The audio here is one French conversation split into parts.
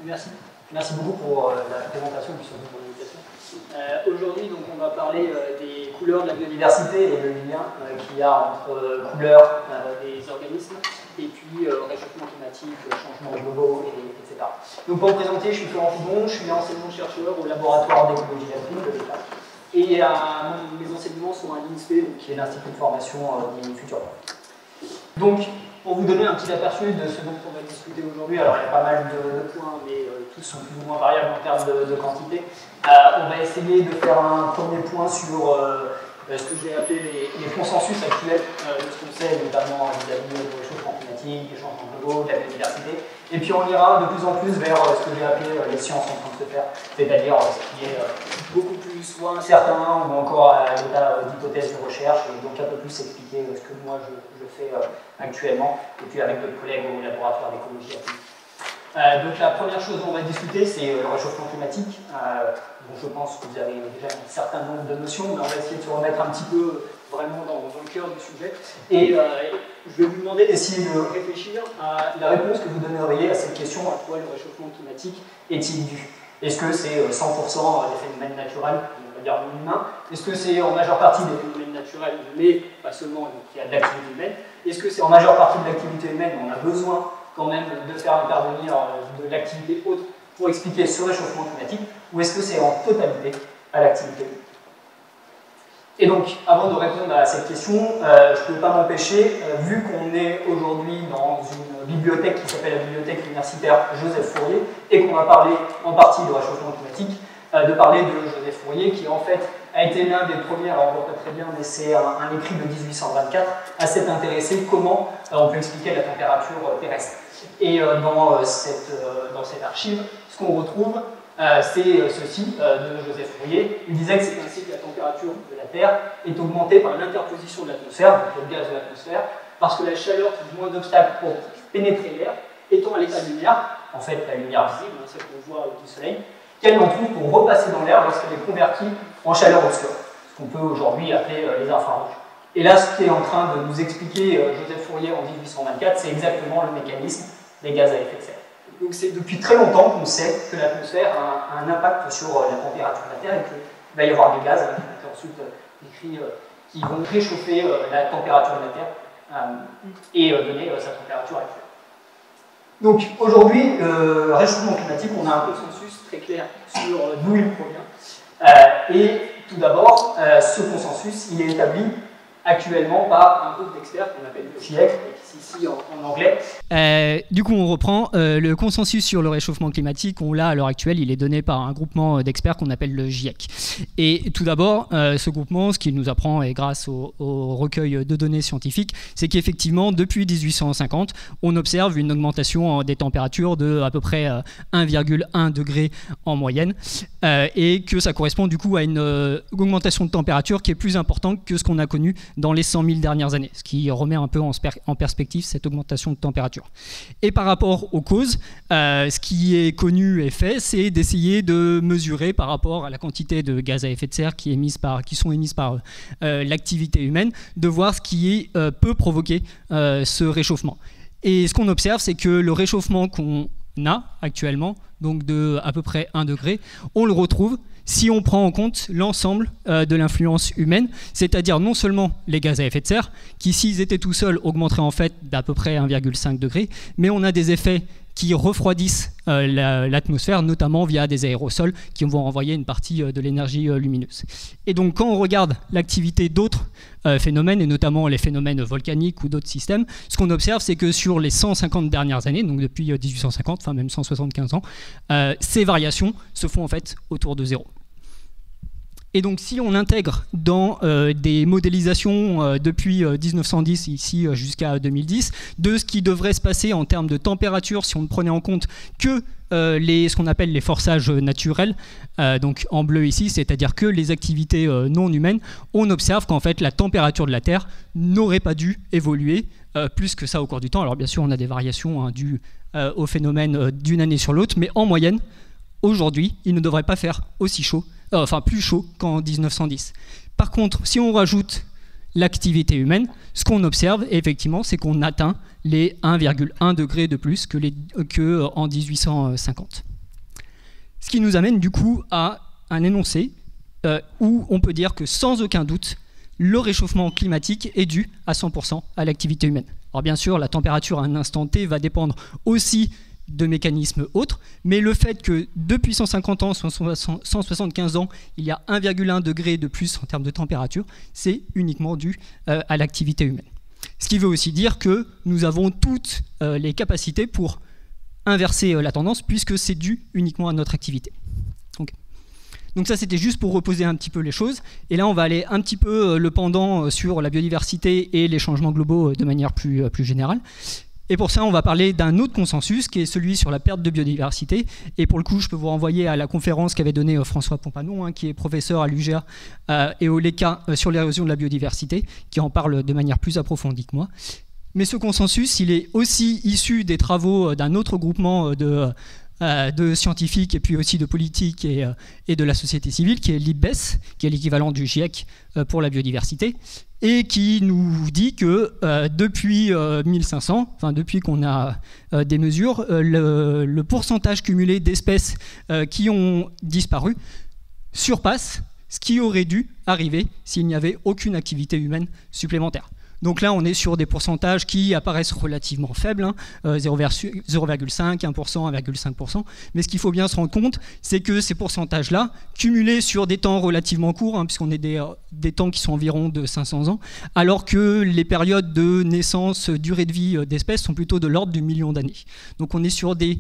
Merci. Merci beaucoup pour la présentation et surtout pour l'invitation. Aujourd'hui, donc, on va parler des couleurs de la biodiversité et le lien qu'il y a entre couleurs des organismes et puis réchauffement climatique, changements globaux, etc. Donc pour me présenter, je suis Florent Fidon, je suis enseignant-chercheur au laboratoire d'écologie de l'État. Et mes enseignements sont à l'INSPE, qui est l'Institut de formation des futurs. Donc, pour vous donner un petit aperçu de ce dont on va discuter aujourd'hui, alors il y a pas mal de points, mais tous sont plus ou moins variables en termes de quantité. On va essayer de faire un premier point sur ce que j'ai appelé les consensus actuels de ce qu'on sait, notamment vis-à-vis du réchauffement climatique, des changements globaux, de la biodiversité. Et puis on ira de plus en plus vers ce que j'ai appelé les sciences en train de se faire, c'est-à-dire ce qui est beaucoup plus soit incertain ou encore à l'état d'hypothèse de recherche, et donc un peu plus expliquer ce que moi je fais actuellement, et puis avec d'autres collègues au laboratoire d'écologie appliquée. Donc la première chose dont on va discuter, c'est le réchauffement climatique. Bon, je pense que vous avez déjà un certain nombre de notions, mais on va essayer de se remettre un petit peu vraiment dans le cœur du sujet. Et je vais vous demander d'essayer de réfléchir à la réponse que vous donneriez à cette question: à quoi le réchauffement climatique est-il dû? Est-ce que c'est 100% des phénomènes naturels, on va dire non humains? Est-ce que c'est en majeure partie des phénomènes naturels, mais pas seulement, donc il y a de l'activité humaine? Est-ce que c'est en majeure partie de l'activité humaine, on a besoin quand même de faire intervenir de l'activité autre pour expliquer ce réchauffement climatique, ou est-ce que c'est en totalité à l'activité humaine? Et donc, avant de répondre à cette question, je ne peux pas m'empêcher, vu qu'on est aujourd'hui dans une bibliothèque qui s'appelle la bibliothèque universitaire Joseph Fourier, et qu'on va parler en partie de réchauffement climatique, de parler de Joseph Fourier, qui en fait a été l'un des premiers, alors on ne voit pas très bien, mais c'est un écrit de 1824, à s'être intéressé comment on peut expliquer la température terrestre. Et dans cette archive, ce qu'on retrouve, c'est ceci de Joseph Fourier. Il disait que c'est ainsi que la température de la Terre est augmentée par l'interposition de l'atmosphère, donc le gaz de l'atmosphère, parce que la chaleur trouve moins d'obstacles pour pénétrer l'air, étant à l'état de lumière, en fait la lumière visible, celle qu'on voit du soleil, qu'elle en trouve pour repasser dans l'air lorsqu'elle est convertie en chaleur obscure, ce qu'on peut aujourd'hui appeler les infrarouges. Et là, ce qui est en train de nous expliquer Joseph Fourier en 1824, c'est exactement le mécanisme des gaz à effet de serre. Donc c'est depuis très longtemps qu'on sait que l'atmosphère a un impact sur la température de la Terre et qu'il va y avoir des gaz qui ensuite décrits qui vont réchauffer la température de la Terre et donner sa température actuelle. Donc aujourd'hui, le réchauffement climatique, on a un consensus très clair sur d'où il provient. Et tout d'abord, ce consensus, il est établi actuellement par un groupe d'experts qu'on appelle le GIEC, ici en anglais. Du coup, on reprend. Le consensus sur le réchauffement climatique, on l'a à l'heure actuelle, il est donné par un groupement d'experts qu'on appelle le GIEC. Et tout d'abord, ce groupement, ce qu'il nous apprend, et grâce au recueil de données scientifiques, c'est qu'effectivement, depuis 1850, on observe une augmentation des températures de à peu près 1,1 degré en moyenne, et que ça correspond du coup à une augmentation de température qui est plus importante que ce qu'on a connu dans les 100 000 dernières années, ce qui remet un peu en perspective cette augmentation de température. Et par rapport aux causes, ce qui est connu et fait, c'est d'essayer de mesurer par rapport à la quantité de gaz à effet de serre qui sont émises par l'activité humaine, de voir ce qui peut provoquer ce réchauffement. Et ce qu'on observe, c'est que le réchauffement qu'on a actuellement, donc de à peu près 1 degré, on le retrouve si on prend en compte l'ensemble de l'influence humaine, c'est-à-dire non seulement les gaz à effet de serre, qui s'ils étaient tout seuls augmenteraient en fait d'à peu près 1,5 degré, mais on a des effets qui refroidissent l'atmosphère, notamment via des aérosols qui vont renvoyer une partie de l'énergie lumineuse. Et donc quand on regarde l'activité d'autres phénomènes, et notamment les phénomènes volcaniques ou d'autres systèmes, ce qu'on observe, c'est que sur les 150 dernières années, donc depuis 1850, enfin même 175 ans, ces variations se font en fait autour de zéro. Et donc si on intègre dans des modélisations depuis 1910 ici jusqu'à 2010 de ce qui devrait se passer en termes de température si on ne prenait en compte que ce qu'on appelle les forçages naturels, donc en bleu ici, c'est-à-dire que les activités non humaines, on observe qu'en fait la température de la Terre n'aurait pas dû évoluer plus que ça au cours du temps. Alors bien sûr on a des variations dues au phénomène d'une année sur l'autre, mais en moyenne, aujourd'hui, il ne devrait pas faire aussi chaud, enfin plus chaud qu'en 1910. Par contre, si on rajoute l'activité humaine, ce qu'on observe effectivement, c'est qu'on atteint les 1,1 degré de plus que en 1850. Ce qui nous amène du coup à un énoncé où on peut dire que sans aucun doute, le réchauffement climatique est dû à 100% à l'activité humaine. Alors bien sûr, la température à un instant T va dépendre aussi de mécanismes autres, mais le fait que depuis 150 ans, 175 ans, il y a 1,1 degré de plus en termes de température, c'est uniquement dû à l'activité humaine. Ce qui veut aussi dire que nous avons toutes les capacités pour inverser la tendance, puisque c'est dû uniquement à notre activité. Donc ça, c'était juste pour reposer un petit peu les choses. Et là, on va aller un petit peu le pendant sur la biodiversité et les changements globaux de manière plus générale. Et pour ça, on va parler d'un autre consensus, qui est celui sur la perte de biodiversité. Et pour le coup, je peux vous renvoyer à la conférence qu'avait donnée François Pompanon, qui est professeur à l'UGA et au LECA sur l'érosion de la biodiversité, qui en parle de manière plus approfondie que moi. Mais ce consensus, il est aussi issu des travaux d'un autre groupement de scientifiques et puis aussi de politiques et de la société civile, qui est l'IPBES, qui est l'équivalent du GIEC pour la biodiversité, et qui nous dit que depuis 1500, enfin depuis qu'on a des mesures, le pourcentage cumulé d'espèces qui ont disparu surpasse ce qui aurait dû arriver s'il n'y avait aucune activité humaine supplémentaire. Donc là, on est sur des pourcentages qui apparaissent relativement faibles, 0,5, 1%, 1,5%. Mais ce qu'il faut bien se rendre compte, c'est que ces pourcentages-là, cumulés sur des temps relativement courts, puisqu'on est des temps qui sont environ de 500 ans, alors que les périodes de naissance, durée de vie d'espèces sont plutôt de l'ordre du million d'années. Donc on est sur des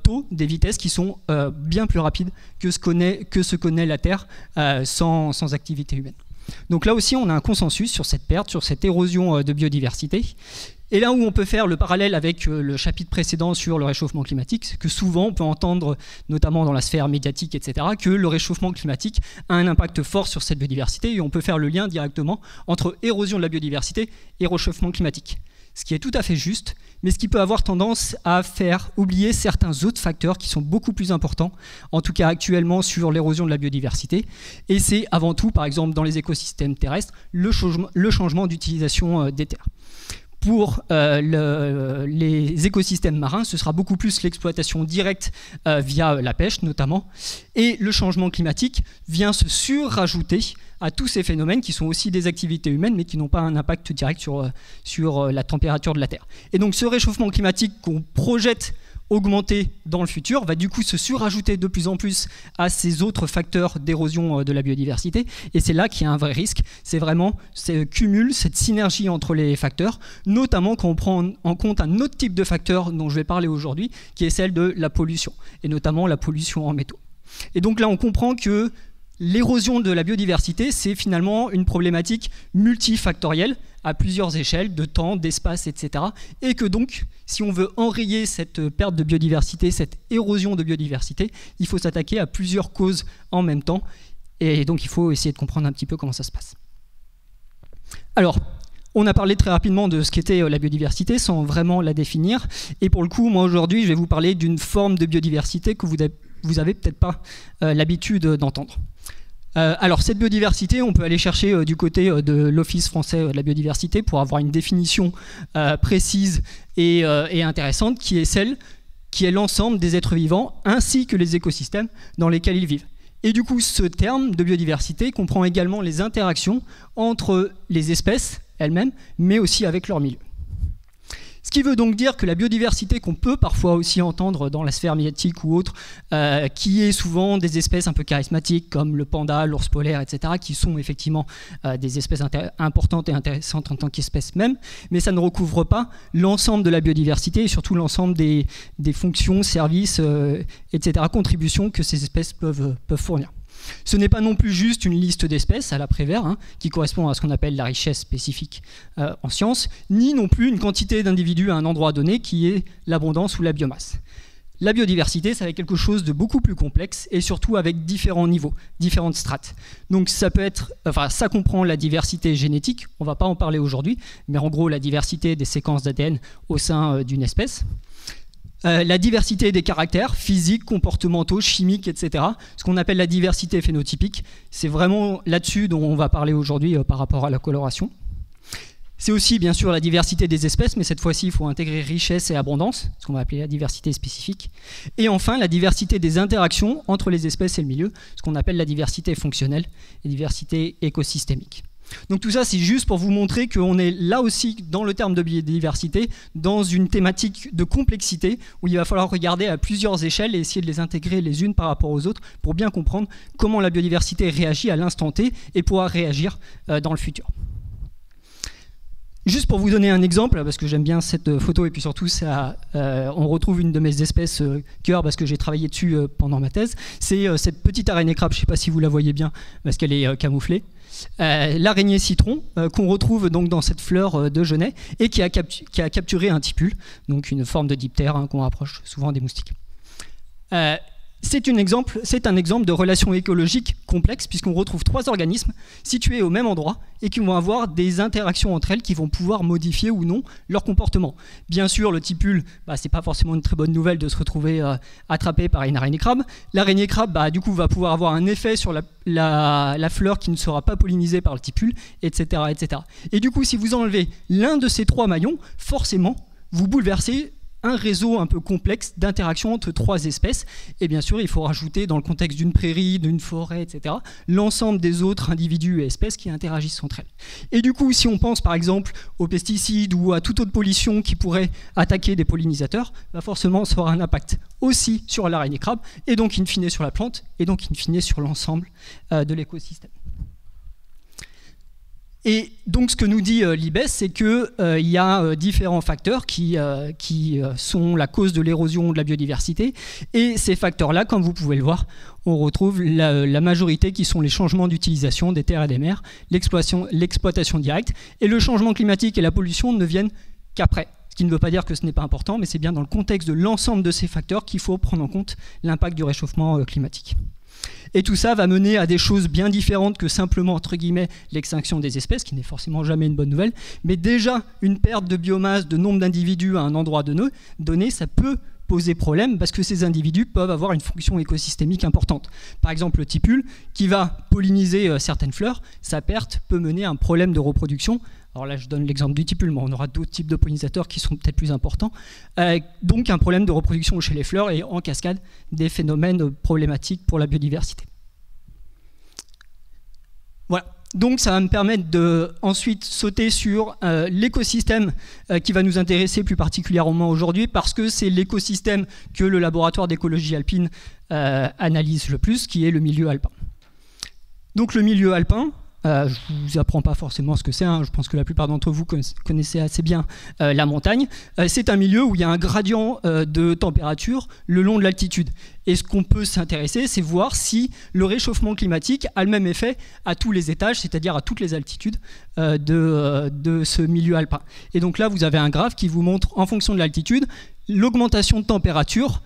taux, des vitesses qui sont bien plus rapides que ce que connaît la Terre sans activité humaine. Donc là aussi, on a un consensus sur cette perte, sur cette érosion de biodiversité. Et là où on peut faire le parallèle avec le chapitre précédent sur le réchauffement climatique, c'est que souvent on peut entendre, notamment dans la sphère médiatique, etc., que le réchauffement climatique a un impact fort sur cette biodiversité, et on peut faire le lien directement entre érosion de la biodiversité et réchauffement climatique. Ce qui est tout à fait juste, mais ce qui peut avoir tendance à faire oublier certains autres facteurs qui sont beaucoup plus importants, en tout cas actuellement sur l'érosion de la biodiversité. Et c'est avant tout, par exemple, dans les écosystèmes terrestres, le changement d'utilisation des terres. Pour les écosystèmes marins, ce sera beaucoup plus l'exploitation directe via la pêche notamment. Et le changement climatique vient se surrajouter à tous ces phénomènes qui sont aussi des activités humaines mais qui n'ont pas un impact direct sur la température de la Terre. Et donc ce réchauffement climatique qu'on projette augmenter dans le futur va du coup se surajouter de plus en plus à ces autres facteurs d'érosion de la biodiversité, et c'est là qu'il y a un vrai risque. C'est vraiment ce cumul, cette synergie entre les facteurs, notamment quand on prend en compte un autre type de facteur dont je vais parler aujourd'hui, qui est celle de la pollution, et notamment la pollution en métaux. Et donc là on comprend que l'érosion de la biodiversité, c'est finalement une problématique multifactorielle à plusieurs échelles, de temps, d'espace, etc. Et que donc, si on veut enrayer cette perte de biodiversité, cette érosion de biodiversité, il faut s'attaquer à plusieurs causes en même temps. Et donc, il faut essayer de comprendre un petit peu comment ça se passe. Alors, on a parlé très rapidement de ce qu'était la biodiversité sans vraiment la définir. Et pour le coup, moi aujourd'hui, je vais vous parler d'une forme de biodiversité que vous avez peut-être pas l'habitude d'entendre. Alors cette biodiversité, on peut aller chercher du côté de l'Office français de la biodiversité pour avoir une définition précise et intéressante, qui est celle qui est l'ensemble des êtres vivants ainsi que les écosystèmes dans lesquels ils vivent. Et du coup, ce terme de biodiversité comprend également les interactions entre les espèces elles-mêmes, mais aussi avec leur milieu. Ce qui veut donc dire que la biodiversité qu'on peut parfois aussi entendre dans la sphère médiatique ou autre, qui est souvent des espèces un peu charismatiques comme le panda, l'ours polaire, etc., qui sont effectivement des espèces importantes et intéressantes en tant qu'espèces même, mais ça ne recouvre pas l'ensemble de la biodiversité et surtout l'ensemble des fonctions, services, etc., contributions que ces espèces peuvent fournir. Ce n'est pas non plus juste une liste d'espèces à la Prévert, qui correspond à ce qu'on appelle la richesse spécifique en sciences, ni non plus une quantité d'individus à un endroit donné qui est l'abondance ou la biomasse. La biodiversité, ça va être quelque chose de beaucoup plus complexe et surtout avec différents niveaux, différentes strates. Donc ça peut être, ça comprend la diversité génétique, on ne va pas en parler aujourd'hui, mais en gros la diversité des séquences d'ADN au sein d'une espèce. La diversité des caractères physiques, comportementaux, chimiques, etc. Ce qu'on appelle la diversité phénotypique. C'est vraiment là-dessus dont on va parler aujourd'hui par rapport à la coloration. C'est aussi bien sûr la diversité des espèces, mais cette fois-ci il faut intégrer richesse et abondance, ce qu'on va appeler la diversité spécifique. Et enfin la diversité des interactions entre les espèces et le milieu, ce qu'on appelle la diversité fonctionnelle et diversité écosystémique. Donc tout ça c'est juste pour vous montrer qu'on est là aussi dans le terme de biodiversité, dans une thématique de complexité où il va falloir regarder à plusieurs échelles et essayer de les intégrer les unes par rapport aux autres pour bien comprendre comment la biodiversité réagit à l'instant T et pouvoir réagir dans le futur. Juste pour vous donner un exemple, parce que j'aime bien cette photo et puis surtout ça, on retrouve une de mes espèces cœur parce que j'ai travaillé dessus pendant ma thèse, c'est cette petite araignée crabe, je ne sais pas si vous la voyez bien parce qu'elle est camouflée. L'araignée citron qu'on retrouve donc dans cette fleur de genêt et qui a capturé un tipule, donc une forme de diptère qu'on rapproche souvent des moustiques. C'est un exemple de relation écologique complexe puisqu'on retrouve 3 organismes situés au même endroit et qui vont avoir des interactions entre elles qui vont pouvoir modifier ou non leur comportement. Bien sûr, le tipule, c'est pas forcément une très bonne nouvelle de se retrouver attrapé par une araignée crabe. L'araignée crabe, du coup, va pouvoir avoir un effet sur la fleur qui ne sera pas pollinisée par le tipule, etc., etc. Et du coup, si vous enlevez l'un de ces 3 maillons, forcément, vous bouleversez un réseau un peu complexe d'interactions entre 3 espèces. Et bien sûr, il faut rajouter dans le contexte d'une prairie, d'une forêt, etc., l'ensemble des autres individus et espèces qui interagissent entre elles. Et du coup, si on pense par exemple aux pesticides ou à toute autre pollution qui pourrait attaquer des pollinisateurs, forcément, ça aura un impact aussi sur l'araignée crabe, et donc in fine sur la plante, et donc in fine sur l'ensemble de l'écosystème. Et donc ce que nous dit l'IBES, c'est qu'il y a différents facteurs qui sont la cause de l'érosion de la biodiversité. Et ces facteurs-là, comme vous pouvez le voir, on retrouve la majorité qui sont les changements d'utilisation des terres et des mers, l'exploitation directe. Et le changement climatique et la pollution ne viennent qu'après. Ce qui ne veut pas dire que ce n'est pas important, mais c'est bien dans le contexte de l'ensemble de ces facteurs qu'il faut prendre en compte l'impact du réchauffement climatique. Et tout ça va mener à des choses bien différentes que simplement, entre guillemets, l'extinction des espèces, qui n'est forcément jamais une bonne nouvelle, mais déjà une perte de biomasse, de nombre d'individus à un endroit donné, ça peut poser problème parce que ces individus peuvent avoir une fonction écosystémique importante. Par exemple, le tipule, qui va polliniser certaines fleurs, sa perte peut mener à un problème de reproduction. Alors là, je donne l'exemple du tipule, mais on aura d'autres types de pollinisateurs qui sont peut-être plus importants. Donc un problème de reproduction chez les fleurs et en cascade des phénomènes problématiques pour la biodiversité. Voilà. Donc ça va me permettre de ensuite sauter sur l'écosystème qui va nous intéresser plus particulièrement aujourd'hui parce que c'est l'écosystème que le laboratoire d'écologie alpine analyse le plus, qui est le milieu alpin. Donc le milieu alpin, je ne vous apprends pas forcément ce que c'est, je pense que la plupart d'entre vous connaissez assez bien la montagne. C'est un milieu où il y a un gradient de température le long de l'altitude. Et ce qu'on peut s'intéresser, c'est voir si le réchauffement climatique a le même effet à tous les étages, c'est-à-dire à toutes les altitudes de ce milieu alpin. Et donc là, vous avez un graphe qui vous montre, en fonction de l'altitude, l'augmentation de température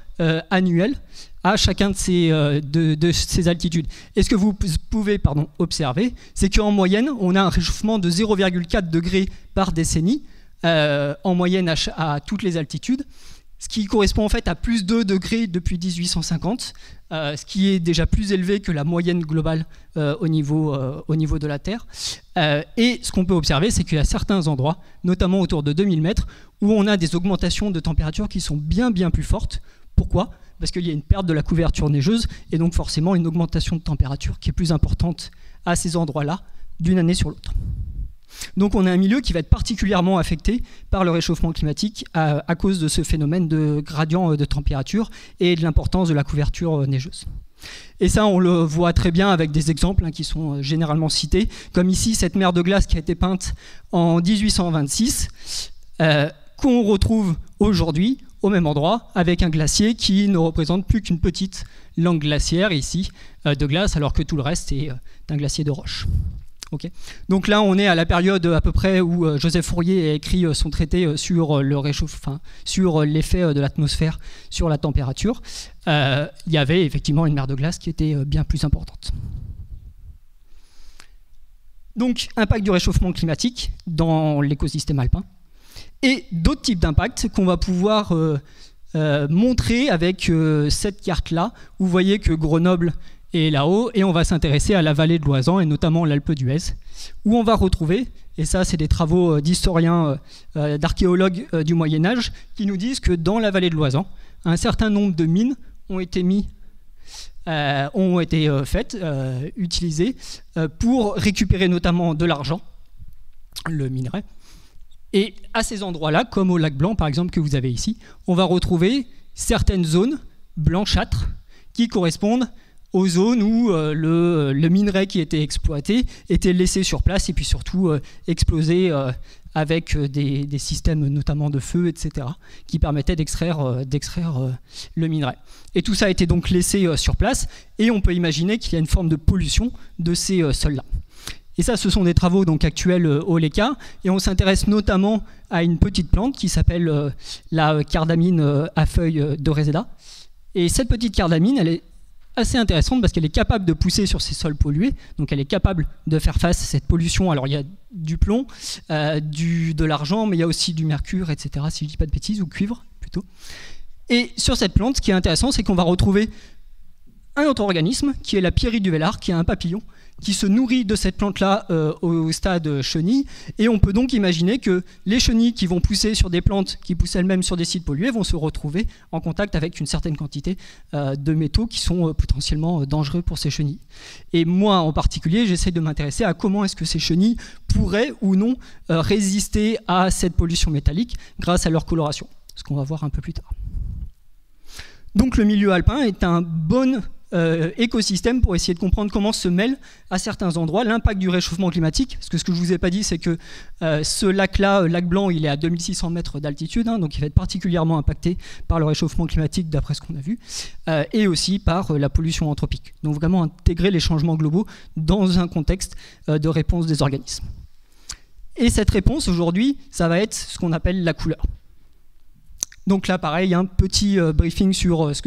annuelle à chacun de ces altitudes. Et ce que vous pouvez observer, c'est qu'en moyenne, on a un réchauffement de 0,4 degrés par décennie, en moyenne à toutes les altitudes, ce qui correspond en fait à plus 2 degrés depuis 1850, ce qui est déjà plus élevé que la moyenne globale au niveau de la Terre. Et ce qu'on peut observer, c'est qu'il y a certains endroits, notamment autour de 2000 mètres, où on a des augmentations de température qui sont bien plus fortes. Pourquoi ? Parce qu'il y a une perte de la couverture neigeuse et donc forcément une augmentation de température qui est plus importante à ces endroits-là d'une année sur l'autre. Donc on a un milieu qui va être particulièrement affecté par le réchauffement climatique à cause de ce phénomène de gradient de température et de l'importance de la couverture neigeuse. Et ça, on le voit très bien avec des exemples qui sont généralement cités, comme ici cette mer de glace qui a été peinte en 1826, qu'on retrouve aujourd'hui au même endroit, avec un glacier qui ne représente plus qu'une petite langue glaciaire ici de glace, alors que tout le reste est un glacier de roche. Okay. Donc là, on est à la période à peu près où Joseph Fourier a écrit son traité sur le réchauffement, sur l'effet de l'atmosphère sur la température. Il y avait effectivement une mer de glace qui était bien plus importante. Donc, impact du réchauffement climatique dans l'écosystème alpin. Et d'autres types d'impacts qu'on va pouvoir montrer avec cette carte-là. Vous voyez que Grenoble et là-haut, et on va s'intéresser à la vallée de l'Oisans, et notamment l'Alpe d'Huez, où on va retrouver, et ça c'est des travaux d'historiens, d'archéologues du Moyen-Âge, qui nous disent que dans la vallée de l'Oisans, un certain nombre de mines ont été faites, utilisées, pour récupérer notamment de l'argent, le minerai. Et à ces endroits-là, comme au lac Blanc par exemple que vous avez ici, on va retrouver certaines zones blanchâtres qui correspondent aux zones où le minerai qui était exploité était laissé sur place et puis surtout explosé avec des systèmes notamment de feu, etc., qui permettaient d'extraire le minerai. Et tout ça a été donc laissé sur place, et on peut imaginer qu'il y a une forme de pollution de ces sols-là. Et ça, ce sont des travaux donc, actuels au LECA, et on s'intéresse notamment à une petite plante qui s'appelle la cardamine à feuilles de Reseda. Et cette petite cardamine, elle est assez intéressante parce qu'elle est capable de pousser sur ces sols pollués, donc elle est capable de faire face à cette pollution. Alors il y a du plomb, de l'argent, mais il y a aussi du mercure, etc., si je ne dis pas de bêtises, ou cuivre plutôt. Et sur cette plante, ce qui est intéressant, c'est qu'on va retrouver un autre organisme, qui est la pierrite du Vélard, qui est un papillon, qui se nourrit de cette plante-là au stade chenille, et on peut donc imaginer que les chenilles qui vont pousser sur des plantes qui poussent elles-mêmes sur des sites pollués vont se retrouver en contact avec une certaine quantité de métaux qui sont potentiellement dangereux pour ces chenilles. Et moi en particulier, j'essaie de m'intéresser à comment est-ce que ces chenilles pourraient ou non résister à cette pollution métallique grâce à leur coloration, ce qu'on va voir un peu plus tard. Donc le milieu alpin est un bon écosystème pour essayer de comprendre comment se mêle à certains endroits l'impact du réchauffement climatique, parce que ce que je ne vous ai pas dit, c'est que ce lac-là, lac Blanc, il est à 2600 mètres d'altitude, hein, donc il va être particulièrement impacté par le réchauffement climatique d'après ce qu'on a vu, et aussi par la pollution anthropique. Donc vraiment intégrer les changements globaux dans un contexte de réponse des organismes. Et cette réponse aujourd'hui, ça va être ce qu'on appelle la couleur. Donc là, pareil, un petit briefing sur ce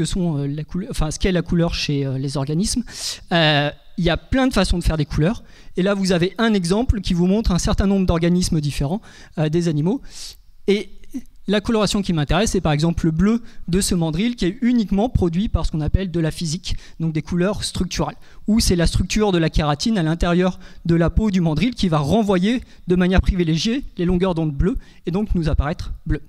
qu'est la couleur chez les organismes. Il y a plein de façons de faire des couleurs. Et là, vous avez un exemple qui vous montre un certain nombre d'organismes différents, des animaux. Et la coloration qui m'intéresse, c'est par exemple le bleu de ce mandrille qui est uniquement produit par ce qu'on appelle de la physique, donc des couleurs structurales, où c'est la structure de la kératine à l'intérieur de la peau du mandrille qui va renvoyer de manière privilégiée les longueurs d'onde bleues et donc nous apparaître bleu.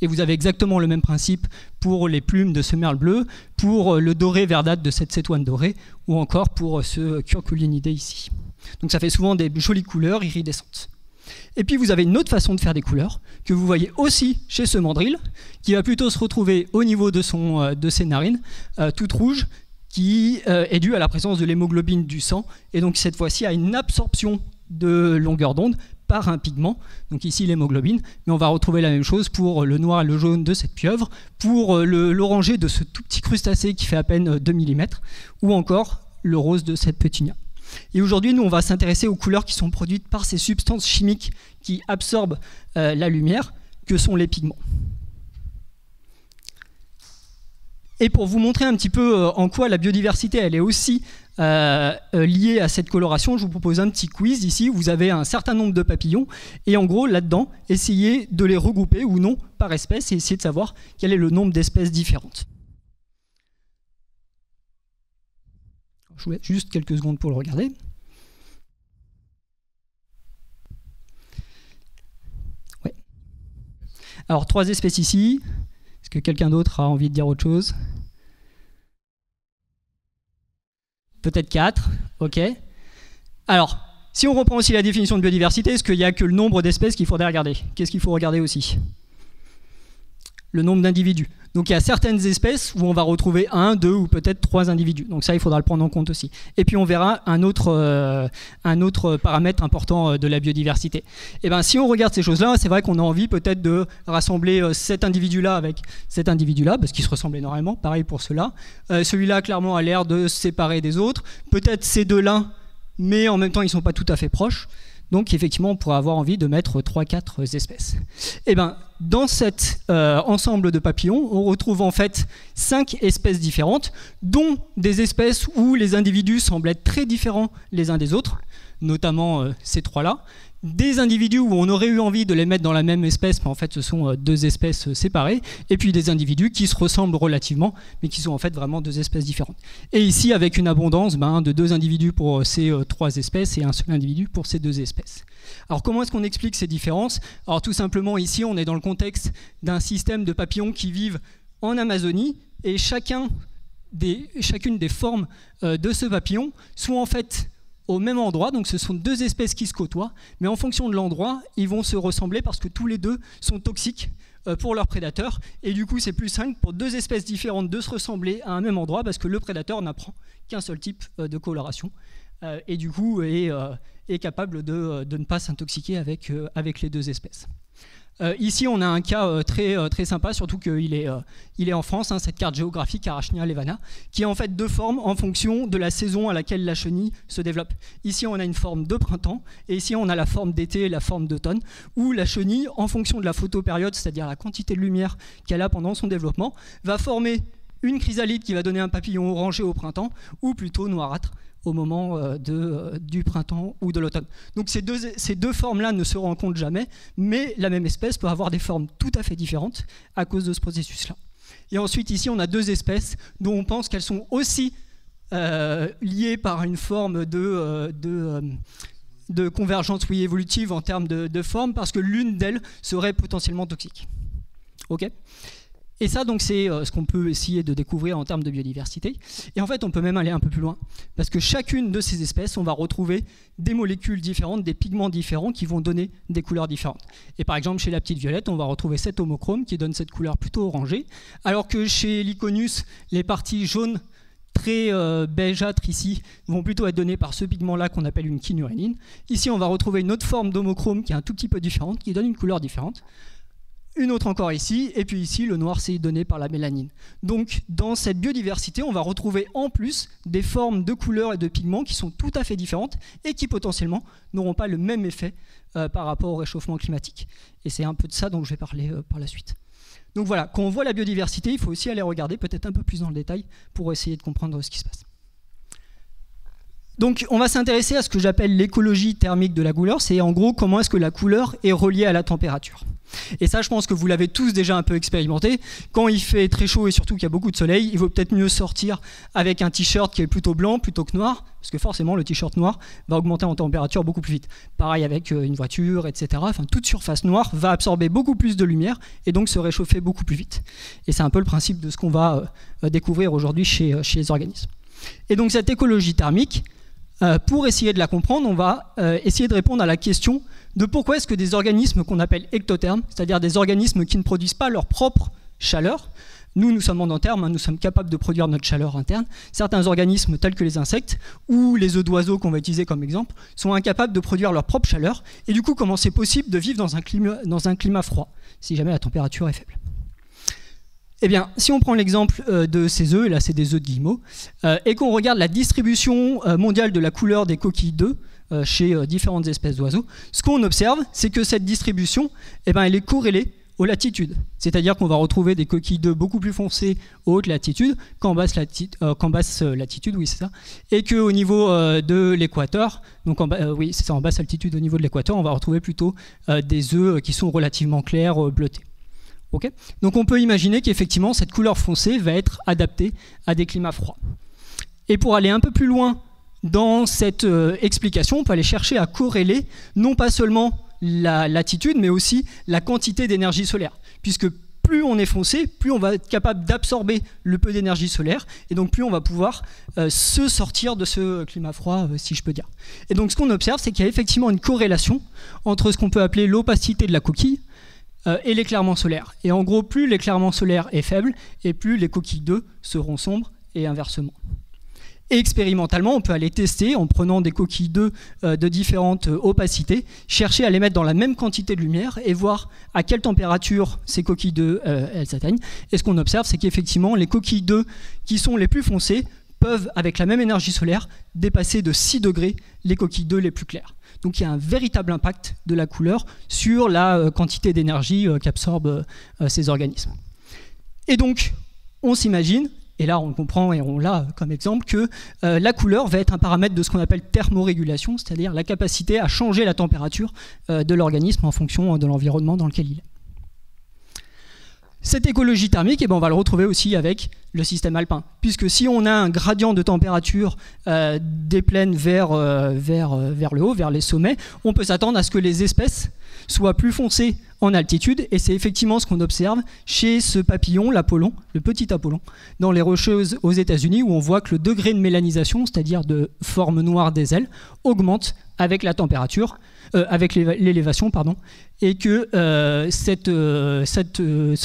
Et vous avez exactement le même principe pour les plumes de ce merle bleu, pour le doré verdâtre de cette cétoine dorée, ou encore pour ce curculinidé ici. Donc ça fait souvent des jolies couleurs iridescentes. Et puis vous avez une autre façon de faire des couleurs, que vous voyez aussi chez ce mandrille, qui va plutôt se retrouver au niveau de ses narines, toutes rouges, qui est due à la présence de l'hémoglobine du sang, et donc cette fois-ci à une absorption de longueur d'onde par un pigment, donc ici l'hémoglobine, mais on va retrouver la même chose pour le noir et le jaune de cette pieuvre, pour l'orangé de ce tout petit crustacé qui fait à peine 2 mm, ou encore le rose de cette pétunia. Et aujourd'hui, nous, on va s'intéresser aux couleurs qui sont produites par ces substances chimiques qui absorbent la lumière, que sont les pigments. Et pour vous montrer un petit peu en quoi la biodiversité elle est aussi liée à cette coloration, je vous propose un petit quiz ici. Vous avez un certain nombre de papillons et en gros là-dedans, essayez de les regrouper ou non par espèce et essayez de savoir quel est le nombre d'espèces différentes. Je vous laisse juste quelques secondes pour le regarder. Ouais. Alors 3 espèces ici. Est-ce que quelqu'un d'autre a envie de dire autre chose? Peut-être 4, ok. Alors, si on reprend aussi la définition de biodiversité, est-ce qu'il n'y a que le nombre d'espèces qu'il faudrait regarder? Qu'est-ce qu'il faut regarder aussi? Le nombre d'individus. Donc il y a certaines espèces où on va retrouver 1, 2 ou peut-être 3 individus. Donc ça, il faudra le prendre en compte aussi. Et puis on verra un autre paramètre important de la biodiversité. Et bien si on regarde ces choses-là, c'est vrai qu'on a envie peut-être de rassembler cet individu-là avec cet individu-là, parce qu'ils se ressemblent énormément, pareil pour ceux-là. Celui-là, clairement, a l'air de se séparer des autres. Peut-être ces deux-là, mais en même temps, ils ne sont pas tout à fait proches. Donc effectivement, on pourrait avoir envie de mettre 3-4 espèces. Et bien, dans cet ensemble de papillons, on retrouve en fait 5 espèces différentes, dont des espèces où les individus semblent être très différents les uns des autres, notamment ces trois-là. Des individus où on aurait eu envie de les mettre dans la même espèce, mais en fait ce sont deux espèces séparées, et puis des individus qui se ressemblent relativement, mais qui sont en fait vraiment deux espèces différentes. Et ici, avec une abondance de deux individus pour ces trois espèces et un seul individu pour ces deux espèces. Alors comment est-ce qu'on explique ces différences? Alors tout simplement, ici, on est dans le contexte d'un système de papillons qui vivent en Amazonie, et chacune des formes de ce papillon sont en fait au même endroit, donc ce sont deux espèces qui se côtoient, mais en fonction de l'endroit, ils vont se ressembler parce que tous les deux sont toxiques pour leurs prédateurs, et du coup c'est plus simple pour deux espèces différentes de se ressembler à un même endroit parce que le prédateur n'apprend qu'un seul type de coloration, et du coup est capable de ne pas s'intoxiquer avec les deux espèces. Ici, on a un cas très sympa, surtout qu'il est en France, cette carte géographique Arachnia-Levana, qui est en fait deux formes en fonction de la saison à laquelle la chenille se développe. Ici, on a une forme de printemps, et ici, on a la forme d'été et la forme d'automne, où la chenille, en fonction de la photopériode, c'est-à-dire la quantité de lumière qu'elle a pendant son développement, va former une chrysalide qui va donner un papillon orangé au printemps, ou plutôt noirâtre au moment du printemps ou de l'automne. Donc ces deux formes-là ne se rencontrent jamais, mais la même espèce peut avoir des formes tout à fait différentes à cause de ce processus-là. Et ensuite, ici, on a deux espèces dont on pense qu'elles sont aussi liées par une forme de convergence évolutive en termes de forme, parce que l'une d'elles serait potentiellement toxique. Ok ? Et ça, donc, c'est ce qu'on peut essayer de découvrir en termes de biodiversité. Et en fait, on peut même aller un peu plus loin, parce que chacune de ces espèces, on va retrouver des molécules différentes, des pigments différents qui vont donner des couleurs différentes. Et par exemple, chez la petite violette, on va retrouver cet homochrome qui donne cette couleur plutôt orangée, alors que chez l'Iconus, les parties jaunes très beigâtres ici vont plutôt être données par ce pigment-là qu'on appelle une kynurénine. Ici, on va retrouver une autre forme d'homochrome qui est un tout petit peu différente, qui donne une couleur différente. Une autre encore ici, et puis ici, le noir, c'est donné par la mélanine. Donc, dans cette biodiversité, on va retrouver en plus des formes de couleurs et de pigments qui sont tout à fait différentes et qui potentiellement n'auront pas le même effet par rapport au réchauffement climatique. Et c'est un peu de ça dont je vais parler par la suite. Donc voilà, quand on voit la biodiversité, il faut aussi aller regarder peut-être un peu plus dans le détail pour essayer de comprendre ce qui se passe. Donc on va s'intéresser à ce que j'appelle l'écologie thermique de la couleur, c'est en gros comment est-ce que la couleur est reliée à la température. Et ça, je pense que vous l'avez tous déjà un peu expérimenté. Quand il fait très chaud et surtout qu'il y a beaucoup de soleil, il vaut peut-être mieux sortir avec un t-shirt qui est plutôt blanc plutôt que noir, parce que forcément le t-shirt noir va augmenter en température beaucoup plus vite. Pareil avec une voiture, etc. Enfin, toute surface noire va absorber beaucoup plus de lumière et donc se réchauffer beaucoup plus vite. Et c'est un peu le principe de ce qu'on va découvrir aujourd'hui chez les organismes. Et donc cette écologie thermique, pour essayer de la comprendre, on va essayer de répondre à la question de pourquoi est-ce que des organismes qu'on appelle ectothermes, c'est-à-dire des organismes qui ne produisent pas leur propre chaleur, nous sommes endothermes, nous sommes capables de produire notre chaleur interne, certains organismes tels que les insectes ou les œufs d'oiseaux qu'on va utiliser comme exemple sont incapables de produire leur propre chaleur, et du coup comment c'est possible de vivre dans un climat froid, si jamais la température est faible. Eh bien, si on prend l'exemple de ces œufs, et là c'est des œufs de guillemots, et qu'on regarde la distribution mondiale de la couleur des coquilles d'œufs chez différentes espèces d'oiseaux, ce qu'on observe, c'est que cette distribution, elle est corrélée aux latitudes. C'est-à-dire qu'on va retrouver des coquilles d'œufs beaucoup plus foncées aux hautes latitudes qu'en basse latitude, oui c'est ça, et qu'au niveau de l'équateur, donc oui c'est ça, en basse altitude au niveau de l'équateur, on va retrouver plutôt des œufs qui sont relativement clairs, bleutés. Okay. Donc on peut imaginer qu'effectivement cette couleur foncée va être adaptée à des climats froids. Et pour aller un peu plus loin dans cette explication, on peut aller chercher à corréler non pas seulement la latitude, mais aussi la quantité d'énergie solaire. Puisque plus on est foncé, plus on va être capable d'absorber le peu d'énergie solaire, et donc plus on va pouvoir se sortir de ce climat froid, si je peux dire. Et donc ce qu'on observe, c'est qu'il y a effectivement une corrélation entre ce qu'on peut appeler l'opacité de la coquille et l'éclairement solaire. Et en gros, plus l'éclairement solaire est faible, et plus les coquilles d'œufs seront sombres, et inversement. Et expérimentalement, on peut aller tester, en prenant des coquilles d'œufs de différentes opacités, chercher à les mettre dans la même quantité de lumière, et voir à quelle température ces coquilles d'œufs elles atteignent. Et ce qu'on observe, c'est qu'effectivement, les coquilles d'œufs qui sont les plus foncées peuvent, avec la même énergie solaire, dépasser de 6 degrés les coquilles d'œufs les plus claires. Donc il y a un véritable impact de la couleur sur la quantité d'énergie qu'absorbent ces organismes. Et donc, on s'imagine Et là, on comprend et on l'a comme exemple que la couleur va être un paramètre de ce qu'on appelle thermorégulation, c'est-à-dire la capacité à changer la température de l'organisme en fonction de l'environnement dans lequel il est. Cette écologie thermique, on va le retrouver aussi avec le système alpin, puisque si on a un gradient de température des plaines vers le haut, vers les sommets, on peut s'attendre à ce que les espèces soient plus foncées en altitude, et c'est effectivement ce qu'on observe chez ce papillon, l'Apollon, le petit Apollon, dans les Rocheuses aux États-Unis, où on voit que le degré de mélanisation, c'est-à-dire de forme noire des ailes, augmente avec la température, avec l'élévation, pardon, et que ce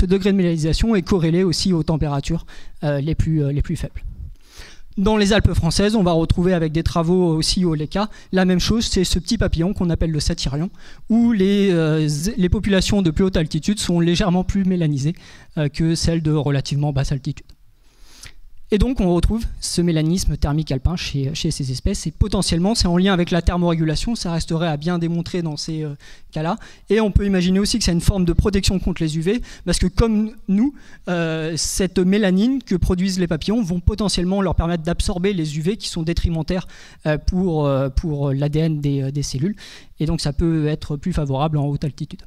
degré de mélanisation est corrélé aussi aux températures les plus faibles. Dans les Alpes françaises, on va retrouver avec des travaux aussi au LECA la même chose, c'est ce petit papillon qu'on appelle le satyrion, où les populations de plus haute altitude sont légèrement plus mélanisées que celles de relativement basse altitude. Et donc on retrouve ce mélanisme thermique alpin chez ces espèces, et potentiellement c'est en lien avec la thermorégulation, ça resterait à bien démontrer dans ces cas-là. Et on peut imaginer aussi que c'est une forme de protection contre les UV, parce que comme nous, cette mélanine que produisent les papillons vont potentiellement leur permettre d'absorber les UV qui sont détrimentaires pour l'ADN des cellules, et donc ça peut être plus favorable en haute altitude.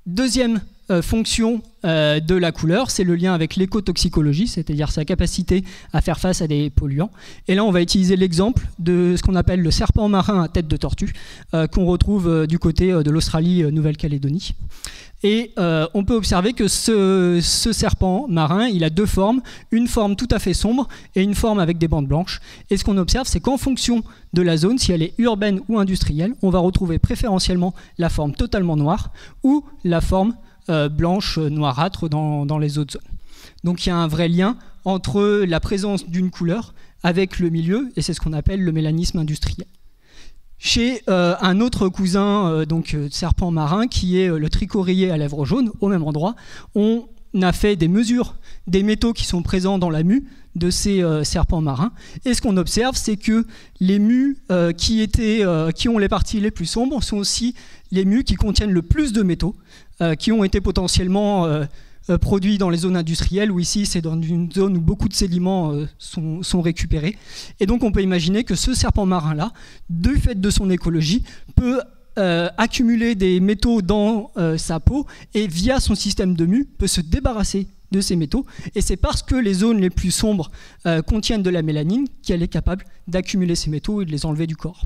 Deuxième fonction de la couleur, c'est le lien avec l'écotoxicologie, c'est-à-dire sa capacité à faire face à des polluants. Et là, on va utiliser l'exemple de ce qu'on appelle le serpent marin à tête de tortue, qu'on retrouve du côté de l'Australie-Nouvelle-Calédonie. Et on peut observer que ce serpent marin, il a deux formes, une forme tout à fait sombre et une forme avec des bandes blanches. Et ce qu'on observe, c'est qu'en fonction de la zone, si elle est urbaine ou industrielle, on va retrouver préférentiellement la forme totalement noire ou la forme blanche noirâtre dans les autres zones. Donc il y a un vrai lien entre la présence d'une couleur avec le milieu, et c'est ce qu'on appelle le mélanisme industriel. Chez un autre cousin serpent marin, qui est le tricorillé à lèvres jaunes, au même endroit, on a fait des mesures des métaux qui sont présents dans la mue de ces serpents marins. Et ce qu'on observe, c'est que les mues qui ont les parties les plus sombres sont aussi les mues qui contiennent le plus de métaux, qui ont été potentiellement produits dans les zones industrielles, où ici c'est dans une zone où beaucoup de sédiments sont récupérés. Et donc on peut imaginer que ce serpent marin-là, du fait de son écologie, peut accumuler des métaux dans sa peau, et via son système de mue peut se débarrasser de ces métaux, et c'est parce que les zones les plus sombres contiennent de la mélanine qu'elle est capable d'accumuler ces métaux et de les enlever du corps.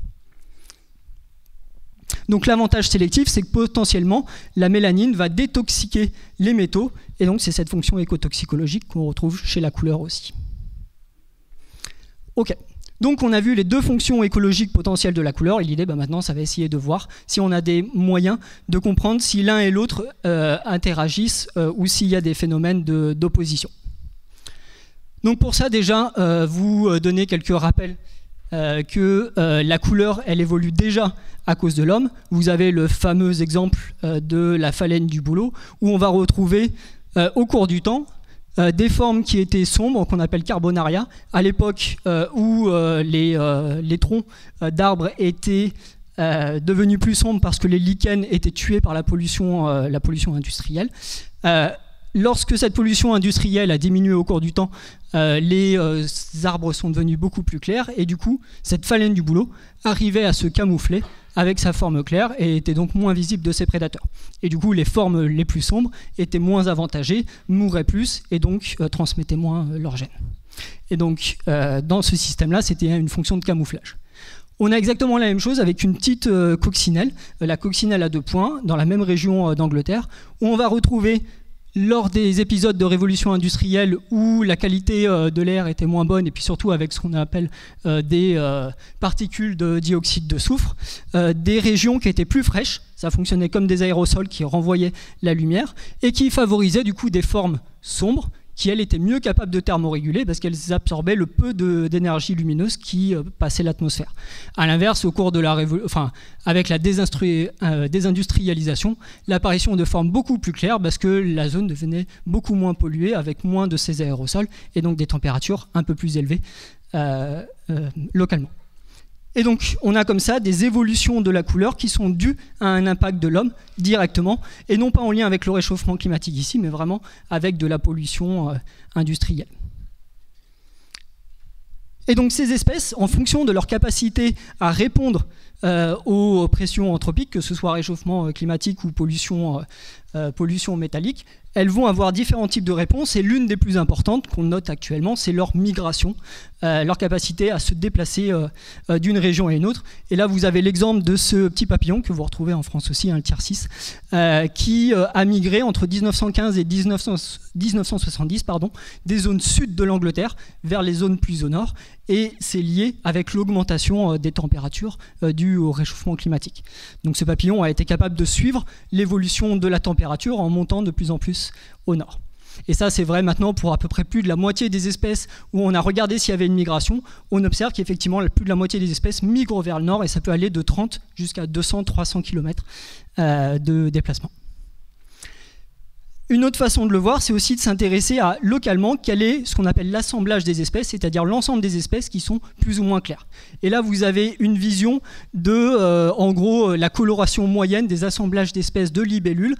Donc l'avantage sélectif, c'est que potentiellement la mélanine va détoxiquer les métaux, et donc c'est cette fonction écotoxicologique qu'on retrouve chez la couleur aussi. Ok, donc on a vu les deux fonctions écologiques potentielles de la couleur, et l'idée maintenant ça va essayer de voir si on a des moyens de comprendre si l'un et l'autre interagissent ou s'il y a des phénomènes d'opposition. Donc pour ça déjà, vous donner quelques rappels que la couleur, elle évolue déjà à cause de l'homme. Vous avez le fameux exemple de la phalène du bouleau, où on va retrouver au cours du temps des formes qui étaient sombres, qu'on appelle carbonaria, à l'époque où les troncs d'arbres étaient devenus plus sombres parce que les lichens étaient tués par la pollution industrielle. Lorsque cette pollution industrielle a diminué au cours du temps, les arbres sont devenus beaucoup plus clairs, et du coup, cette phalène du bouleau arrivait à se camoufler avec sa forme claire et était donc moins visible de ses prédateurs. Et du coup, les formes les plus sombres étaient moins avantagées, mouraient plus et donc transmettaient moins leurs gènes. Et donc, dans ce système-là, c'était une fonction de camouflage. On a exactement la même chose avec une petite coccinelle, la coccinelle à 2 points, dans la même région d'Angleterre, où on va retrouver, lors des épisodes de révolution industrielle où la qualité de l'air était moins bonne, et puis surtout avec ce qu'on appelle des particules de dioxyde de soufre, des régions qui étaient plus fraîches, ça fonctionnait comme des aérosols qui renvoyaient la lumière, et qui favorisaient du coup des formes sombres, qui elles étaient mieux capables de thermoréguler parce qu'elles absorbaient le peu d'énergie lumineuse qui passait l'atmosphère. A l'inverse, au cours de avec la désindustrialisation, l'apparition de formes beaucoup plus claires parce que la zone devenait beaucoup moins polluée avec moins de ces aérosols et donc des températures un peu plus élevées localement. Et donc, on a comme ça des évolutions de la couleur qui sont dues à un impact de l'homme directement, et non pas en lien avec le réchauffement climatique ici, mais vraiment avec de la pollution industrielle. Et donc ces espèces, en fonction de leur capacité à répondre aux pressions anthropiques, que ce soit réchauffement climatique ou pollution métallique, elles vont avoir différents types de réponses, et l'une des plus importantes qu'on note actuellement, c'est leur migration, leur capacité à se déplacer d'une région à une autre. Et là, vous avez l'exemple de ce petit papillon, que vous retrouvez en France aussi, le tiercis, qui a migré entre 1915 et 1970 des zones sud de l'Angleterre vers les zones plus au nord, et c'est lié avec l'augmentation des températures dues au réchauffement climatique. Donc ce papillon a été capable de suivre l'évolution de la température en montant de plus en plus au nord. Et ça, c'est vrai maintenant pour à peu près plus de la moitié des espèces où on a regardé s'il y avait une migration. On observe qu'effectivement, plus de la moitié des espèces migrent vers le nord, et ça peut aller de 30 jusqu'à 200-300 km de déplacement. Une autre façon de le voir, c'est aussi de s'intéresser à localement quel est ce qu'on appelle l'assemblage des espèces, c'est-à-dire l'ensemble des espèces qui sont plus ou moins claires. Et là, vous avez une vision de, en gros, la coloration moyenne des assemblages d'espèces de libellules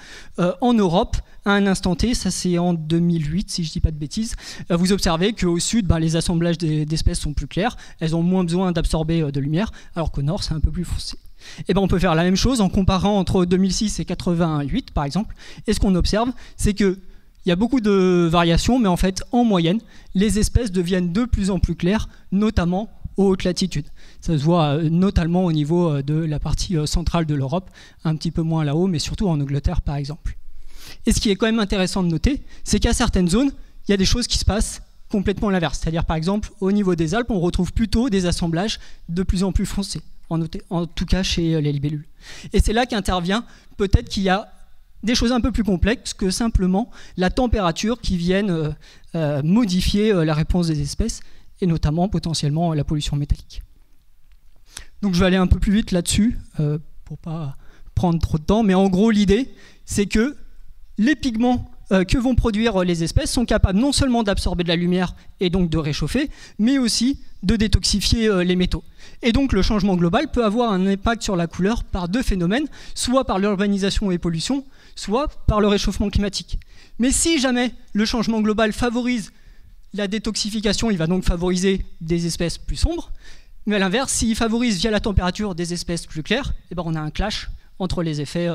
en Europe à un instant T. Ça, c'est en 2008, si je ne dis pas de bêtises. Vous observez qu'au sud, les assemblages d'espèces sont plus clairs, elles ont moins besoin d'absorber de lumière, alors qu'au nord, c'est un peu plus foncé. Et on peut faire la même chose en comparant entre 2006 et 88 par exemple. Et ce qu'on observe, c'est qu'il y a beaucoup de variations, mais en fait, en moyenne, les espèces deviennent de plus en plus claires, notamment aux hautes latitudes. Ça se voit notamment au niveau de la partie centrale de l'Europe, un petit peu moins là-haut, mais surtout en Angleterre par exemple. Et ce qui est quand même intéressant de noter, c'est qu'à certaines zones, il y a des choses qui se passent complètement l'inverse. C'est-à-dire par exemple, au niveau des Alpes, on retrouve plutôt des assemblages de plus en plus foncés. En tout cas chez les libellules. Et c'est là qu'intervient peut-être qu'il y a des choses un peu plus complexes que simplement la température qui viennent modifier la réponse des espèces, et notamment potentiellement la pollution métallique. Donc je vais aller un peu plus vite là-dessus pour ne pas prendre trop de temps, mais en gros l'idée c'est que les pigments que vont produire les espèces sont capables non seulement d'absorber de la lumière et donc de réchauffer, mais aussi de détoxifier les métaux. Et donc le changement global peut avoir un impact sur la couleur par deux phénomènes, soit par l'urbanisation et pollution, soit par le réchauffement climatique. Mais si jamais le changement global favorise la détoxification, il va donc favoriser des espèces plus sombres, mais à l'inverse, s'il favorise via la température des espèces plus claires, on a un clash entre les effets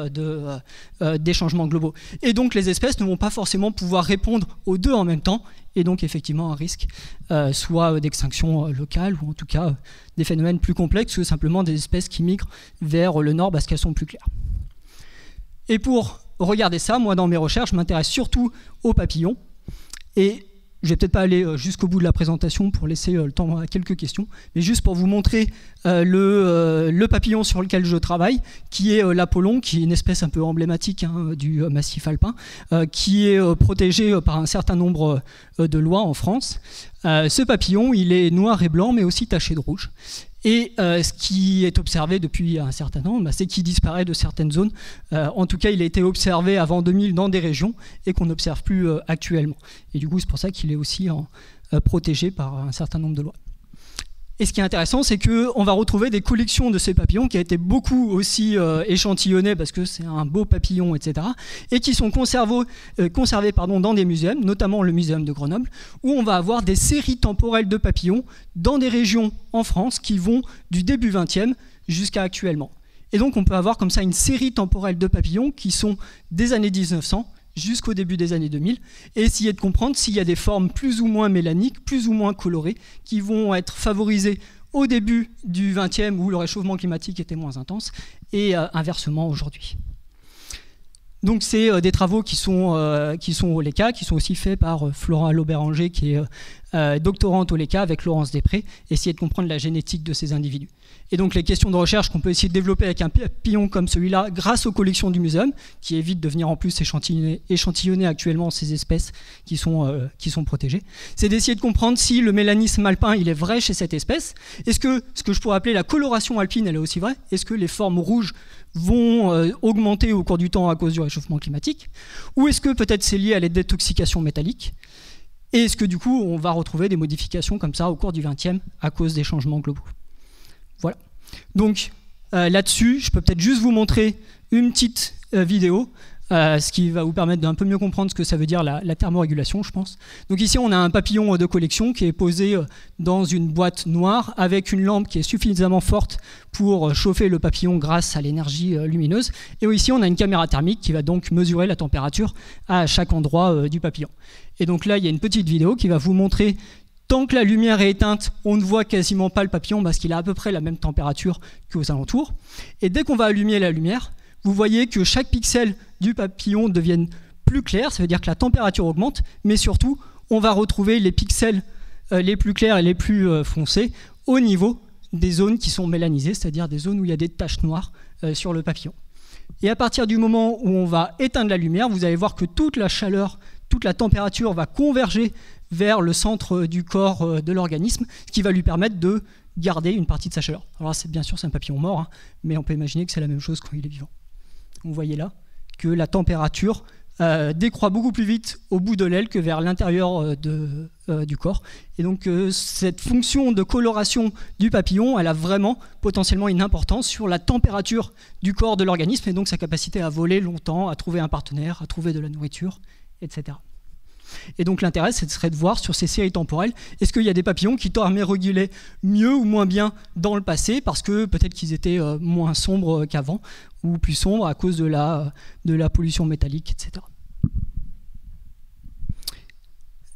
des changements globaux. Et donc les espèces ne vont pas forcément pouvoir répondre aux deux en même temps, et donc effectivement un risque soit d'extinction locale, ou en tout cas des phénomènes plus complexes que simplement des espèces qui migrent vers le nord parce qu'elles sont plus claires. Et pour regarder ça, moi dans mes recherches, je m'intéresse surtout aux papillons, et je vais peut-être pas aller jusqu'au bout de la présentation pour laisser le temps à quelques questions, mais juste pour vous montrer le papillon sur lequel je travaille, qui est l'Apollon, qui est une espèce un peu emblématique du massif alpin, qui est protégé par un certain nombre de lois en France. Ce papillon, il est noir et blanc, mais aussi taché de rouge. Et ce qui est observé depuis un certain temps, c'est qu'il disparaît de certaines zones. En tout cas, il a été observé avant 2000 dans des régions et qu'on n'observe plus actuellement. Et du coup, c'est pour ça qu'il est aussi protégé par un certain nombre de lois. Et ce qui est intéressant, c'est qu'on va retrouver des collections de ces papillons qui ont été beaucoup aussi échantillonnés parce que c'est un beau papillon, etc. et qui sont conservés dans des musées, notamment le Muséum de Grenoble, où on va avoir des séries temporelles de papillons dans des régions en France qui vont du début 20e jusqu'à actuellement. Et donc on peut avoir comme ça une série temporelle de papillons qui sont des années 1900 jusqu'au début des années 2000, et essayer de comprendre s'il y a des formes plus ou moins mélaniques, plus ou moins colorées, qui vont être favorisées au début du 20e où le réchauffement climatique était moins intense, et inversement aujourd'hui. Donc c'est des travaux qui sont au LECA, qui sont aussi faits par Flora Laubéranger, qui est doctorante au LECA avec Laurence Després, essayer de comprendre la génétique de ces individus. Et donc les questions de recherche qu'on peut essayer de développer avec un papillon comme celui-là, grâce aux collections du muséum, qui évitent de venir en plus échantillonner actuellement ces espèces qui sont protégées, c'est d'essayer de comprendre si le mélanisme alpin il est vrai chez cette espèce. Est-ce que ce que je pourrais appeler la coloration alpine, elle est aussi vraie? Est-ce que les formes rouges vont augmenter au cours du temps à cause du réchauffement climatique? Ou est-ce que peut-être c'est lié à la détoxication métallique? Et est-ce que du coup on va retrouver des modifications comme ça au cours du 20e à cause des changements globaux? Voilà. Donc là-dessus, je peux peut-être juste vous montrer une petite vidéo, ce qui va vous permettre d'un peu mieux comprendre ce que ça veut dire la thermorégulation, je pense. Donc ici, on a un papillon de collection qui est posé dans une boîte noire avec une lampe qui est suffisamment forte pour chauffer le papillon grâce à l'énergie lumineuse. Et ici, on a une caméra thermique qui va donc mesurer la température à chaque endroit du papillon. Et donc là, il y a une petite vidéo qui va vous montrer, tant que la lumière est éteinte, on ne voit quasiment pas le papillon parce qu'il a à peu près la même température qu'aux alentours. Et dès qu'on va allumer la lumière, vous voyez que chaque pixel du papillon devienne plus clair, ça veut dire que la température augmente, mais surtout, on va retrouver les pixels les plus clairs et les plus foncés au niveau des zones qui sont mélanisées, c'est-à-dire des zones où il y a des taches noires sur le papillon. Et à partir du moment où on va éteindre la lumière, vous allez voir que toute la chaleur, toute la température va converger vers le centre du corps de l'organisme, ce qui va lui permettre de garder une partie de sa chaleur. Alors là, bien sûr, c'est un papillon mort, hein, mais on peut imaginer que c'est la même chose quand il est vivant. Vous voyez là que la température décroît beaucoup plus vite au bout de l'aile que vers l'intérieur du corps. Et donc cette fonction de coloration du papillon, elle a vraiment potentiellement une importance sur la température du corps de l'organisme et donc sa capacité à voler longtemps, à trouver un partenaire, à trouver de la nourriture, etc. Et donc l'intérêt, ce serait de voir sur ces séries temporelles, est-ce qu'il y a des papillons qui thermorégulaient mieux ou moins bien dans le passé, parce que peut-être qu'ils étaient moins sombres qu'avant, ou plus sombres à cause de la pollution métallique, etc.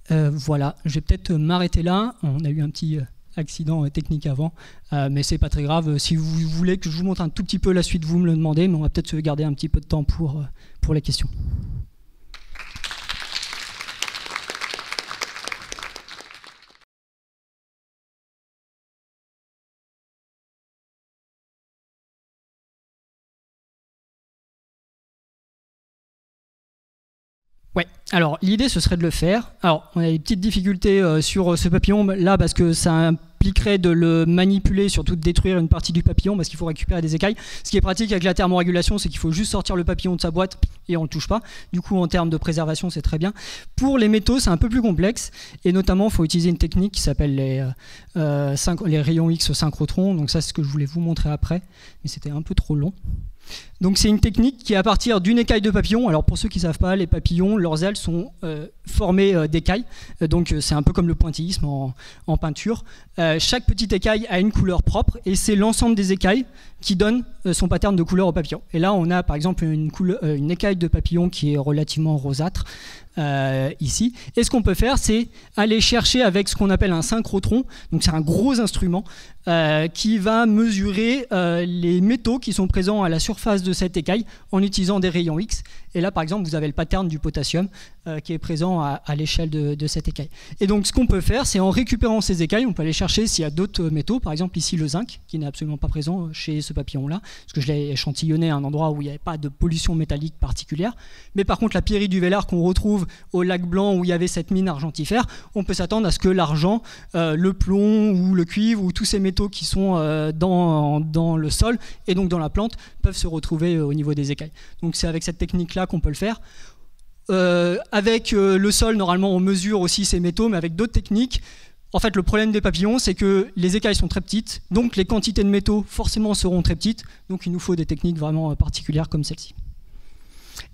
Voilà, je vais peut-être m'arrêter là. On a eu un petit accident technique avant, mais c'est pas très grave. Si vous voulez que je vous montre un tout petit peu la suite, vous me le demandez, mais on va peut-être se garder un petit peu de temps pour les questions. Ouais, alors l'idée ce serait de le faire. Alors on a des petites difficultés sur ce papillon là parce que ça impliquerait de le manipuler, surtout de détruire une partie du papillon parce qu'il faut récupérer des écailles. Ce qui est pratique avec la thermorégulation, c'est qu'il faut juste sortir le papillon de sa boîte et on ne le touche pas. Du coup en termes de préservation c'est très bien. Pour les métaux c'est un peu plus complexe et notamment il faut utiliser une technique qui s'appelle les rayons X synchrotrons. Donc ça c'est ce que je voulais vous montrer après, mais c'était un peu trop long. Donc c'est une technique qui est à partir d'une écaille de papillon. Alors pour ceux qui ne savent pas, les papillons, leurs ailes sont formées d'écailles. Donc c'est un peu comme le pointillisme en peinture. Chaque petite écaille a une couleur propre et c'est l'ensemble des écailles qui donne son pattern de couleur au papillon. Et là on a par exemple une écaille de papillon qui est relativement rosâtre. Ici. Et ce qu'on peut faire, c'est aller chercher avec ce qu'on appelle un synchrotron. Donc c'est un gros instrument qui va mesurer les métaux qui sont présents à la surface de cette écaille en utilisant des rayons X. Et là, par exemple, vous avez le pattern du potassium qui est présent à l'échelle de cette écaille. Et donc, ce qu'on peut faire, c'est en récupérant ces écailles, on peut aller chercher s'il y a d'autres métaux, par exemple ici le zinc, qui n'est absolument pas présent chez ce papillon-là, parce que je l'ai échantillonné à un endroit où il n'y avait pas de pollution métallique particulière. Mais par contre, la pierrite du Vélar qu'on retrouve au lac Blanc où il y avait cette mine argentifère, on peut s'attendre à ce que l'argent, le plomb ou le cuivre ou tous ces métaux qui sont dans le sol et donc dans la plante peuvent se retrouver au niveau des écailles. Donc c'est avec cette technique-là qu'on peut le faire. Avec le sol, normalement, on mesure aussi ces métaux, mais avec d'autres techniques, en fait, le problème des papillons, c'est que les écailles sont très petites, donc les quantités de métaux, forcément, seront très petites. Donc il nous faut des techniques vraiment particulières comme celle-ci.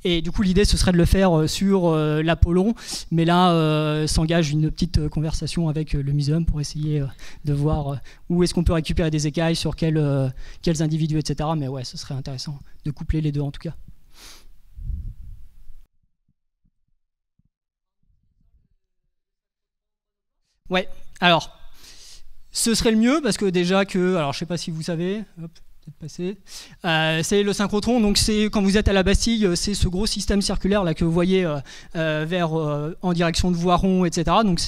Et du coup, l'idée, ce serait de le faire sur l'Apollon, mais là, s'engage une petite conversation avec le muséum pour essayer de voir où est-ce qu'on peut récupérer des écailles, sur quels individus, etc. Mais ouais, ce serait intéressant de coupler les deux en tout cas. Ouais, alors, ce serait le mieux parce que déjà que, alors je sais pas si vous savez, hop, peut-être passer, c'est le synchrotron, donc c'est quand vous êtes à la Bastille, c'est ce gros système circulaire là que vous voyez en direction de Voiron, etc. Donc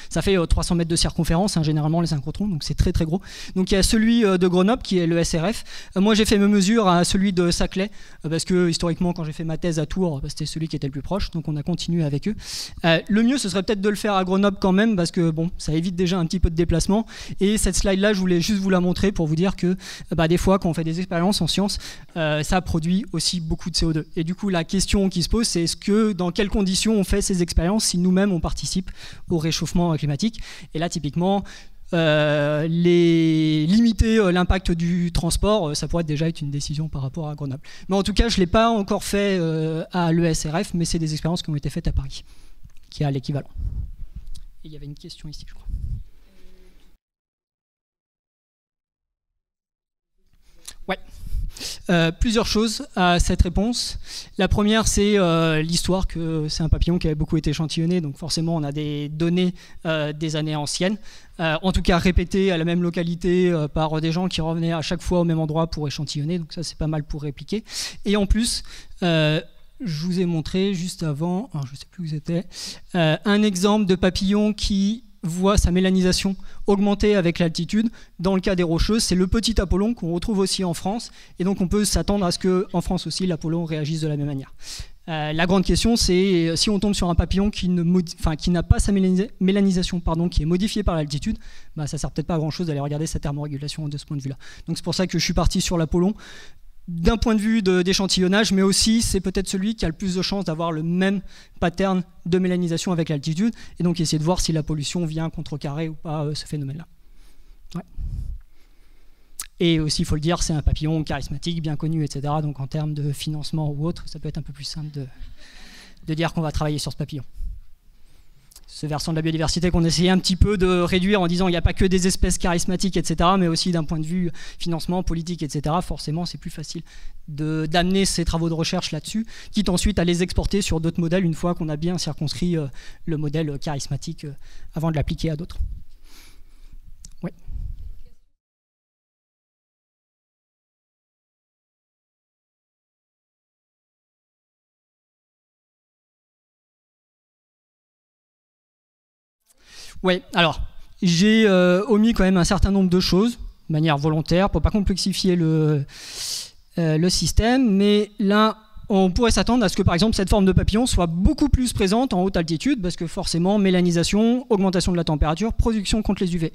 ça fait 300 mètres de circonférence, hein, généralement les synchrotrons, donc c'est très très gros. Donc il y a celui de Grenoble qui est le SRF. Moi j'ai fait mes mesures à celui de Saclay parce que historiquement quand j'ai fait ma thèse à Tours, c'était celui qui était le plus proche, donc on a continué avec eux. Le mieux ce serait peut-être de le faire à Grenoble quand même parce que bon, ça évite déjà un petit peu de déplacement. Et cette slide là, je voulais juste vous la montrer pour vous dire que des fois quand on fait des expériences en sciences, ça produit aussi beaucoup de CO2. Et du coup, la question qui se pose, c'est dans quelles conditions on fait ces expériences si nous-mêmes on participe au réchauffement climatique. Et là, typiquement, limiter l'impact du transport, ça pourrait déjà être une décision par rapport à Grenoble. Mais en tout cas, je ne l'ai pas encore fait à l'ESRF, mais c'est des expériences qui ont été faites à Paris, qui a l'équivalent. Il y avait une question ici, je crois. Ouais. Plusieurs choses à cette réponse. La première, c'est l'histoire que c'est un papillon qui avait beaucoup été échantillonné, donc forcément on a des données des années anciennes, en tout cas répétées à la même localité par des gens qui revenaient à chaque fois au même endroit pour échantillonner, donc ça c'est pas mal pour répliquer. Et en plus, je vous ai montré juste avant, je ne sais plus où c'était, un exemple de papillon qui voit sa mélanisation augmenter avec l'altitude. Dans le cas des Rocheuses, c'est le petit Apollon qu'on retrouve aussi en France, et donc on peut s'attendre à ce qu'en France aussi l'Apollon réagisse de la même manière. La grande question, c'est si on tombe sur un papillon qui n'a pas sa mélanisation, qui est modifiée par l'altitude, bah, ça ne sert peut-être pas à grand chose d'aller regarder sa thermorégulation de ce point de vue-là. Donc c'est pour ça que je suis parti sur l'Apollon, d'un point de vue d'échantillonnage, mais aussi c'est peut-être celui qui a le plus de chances d'avoir le même pattern de mélanisation avec l'altitude, et donc essayer de voir si la pollution vient contrecarrer ou pas ce phénomène-là. Ouais. Et aussi, il faut le dire, c'est un papillon charismatique, bien connu, etc. Donc en termes de financement ou autre, ça peut être un peu plus simple de dire qu'on va travailler sur ce papillon. Ce versant de la biodiversité qu'on essayait un petit peu de réduire en disant il n'y a pas que des espèces charismatiques, etc., mais aussi d'un point de vue financement, politique, etc., forcément c'est plus facile d'amener ces travaux de recherche là-dessus, quitte ensuite à les exporter sur d'autres modèles une fois qu'on a bien circonscrit le modèle charismatique avant de l'appliquer à d'autres. Ouais. Ouais, alors, j'ai omis quand même un certain nombre de choses, de manière volontaire, pour ne pas complexifier le système, mais là, on pourrait s'attendre à ce que, par exemple, cette forme de papillon soit beaucoup plus présente en haute altitude, parce que forcément, mélanisation, augmentation de la température, production contre les UV.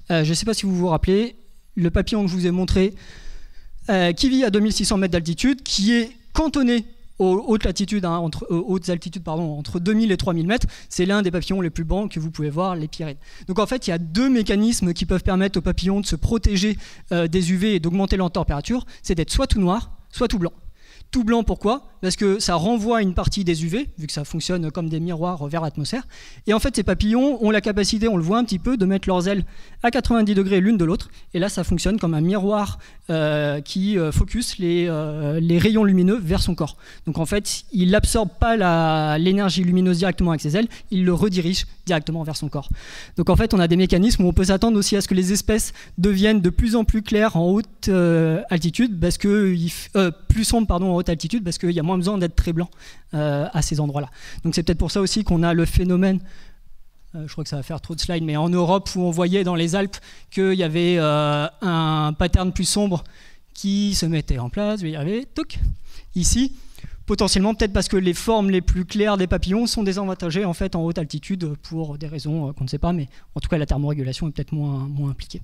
Je ne sais pas si vous vous rappelez, le papillon que je vous ai montré, qui vit à 2600 mètres d'altitude, qui est cantonné aux hautes altitudes, entre 2000 et 3000 mètres, c'est l'un des papillons les plus bons que vous pouvez voir, les Pierrides. Donc en fait, il y a deux mécanismes qui peuvent permettre aux papillons de se protéger des UV et d'augmenter leur température, c'est d'être soit tout noir, soit tout blanc. Tout blanc, pourquoi? Parce que ça renvoie une partie des UV, vu que ça fonctionne comme des miroirs vers l'atmosphère. Et en fait, ces papillons ont la capacité, on le voit un petit peu, de mettre leurs ailes à 90 degrés l'une de l'autre. Et là, ça fonctionne comme un miroir qui focus les rayons lumineux vers son corps. Donc en fait, il n'absorbe pas l'énergie lumineuse directement avec ses ailes, il le redirige directement vers son corps. Donc en fait, on a des mécanismes où on peut s'attendre aussi à ce que les espèces deviennent de plus en plus claires en haute altitude, parce que plus sombres, pardon, en haute altitude, parce qu'il y a moins besoin d'être très blanc à ces endroits-là. Donc c'est peut-être pour ça aussi qu'on a le phénomène, je crois que ça va faire trop de slides, mais en Europe où on voyait dans les Alpes qu'il y avait un pattern plus sombre qui se mettait en place, je vais y arriver, toc, ici, potentiellement peut-être parce que les formes les plus claires des papillons sont désavantagées en fait en haute altitude pour des raisons qu'on ne sait pas, mais en tout cas la thermorégulation est peut-être moins impliquée.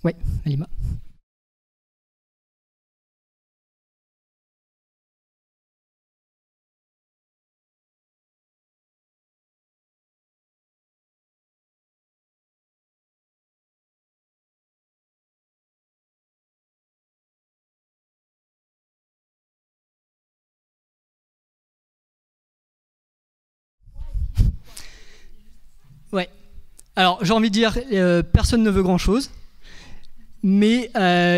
Oui, Alima. Ouais. Alors, j'ai envie de dire, personne ne veut grand-chose. Mais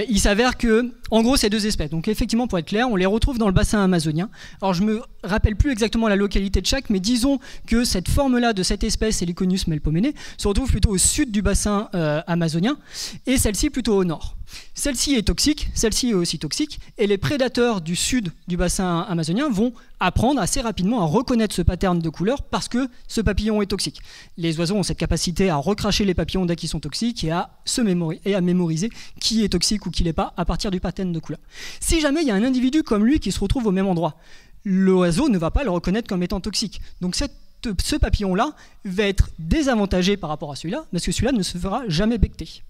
il s'avère que, en gros, c'est deux espèces. Donc effectivement, pour être clair, on les retrouve dans le bassin amazonien. Alors je me rappelle plus exactement la localité de chaque, mais disons que cette forme-là de cette espèce, Heliconius melpomene, se retrouve plutôt au sud du bassin amazonien, et celle-ci plutôt au nord. Celle-ci est toxique, celle-ci est aussi toxique, et les prédateurs du sud du bassin amazonien vont apprendre assez rapidement à reconnaître ce pattern de couleur parce que ce papillon est toxique. Les oiseaux ont cette capacité à recracher les papillons dès qu'ils sont toxiques et à mémoriser qui est toxique ou qui l'est pas à partir du pattern de couleur. Si jamais il y a un individu comme lui qui se retrouve au même endroit, l'oiseau ne va pas le reconnaître comme étant toxique. Donc ce papillon-là va être désavantagé par rapport à celui-là parce que celui-là ne se fera jamais becter.